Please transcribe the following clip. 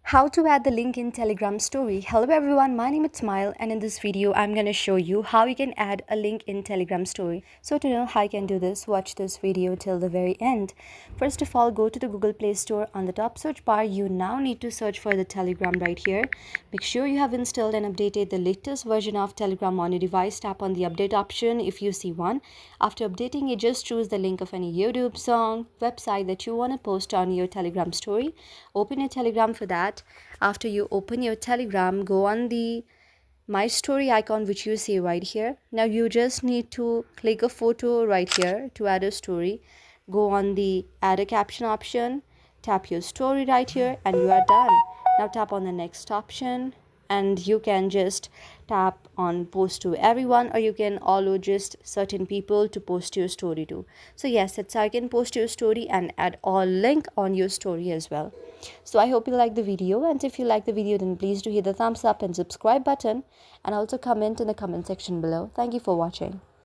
How to add the link in Telegram story. Hello everyone, my name is Smile and in this video I'm going to show you how you can add a link in Telegram story. So to know how you can do this, watch this video till the very end. First of all, go to the Google Play Store. On the top search bar, you now need to search for the Telegram right here. Make sure you have installed and updated the latest version of Telegram on your device. Tap on the update option if you see one. After updating it, just choose the link of any YouTube song, website that you want to post on your Telegram story. Open your Telegram for that. After you open your Telegram, go on the my story icon which you see right here. Now you just need to click a photo right here to add a story. Go on the add a caption option, tap your story right here, and you are done. Now tap on the next option and you can just tap on post to everyone, or you can allow just certain people to post your story to. So yes, that's how you can post your story and add all link on your story as well. So I hope you like the video, and if you like the video, then please do hit the thumbs up and subscribe button, and also comment in the comment section below. Thank you for watching.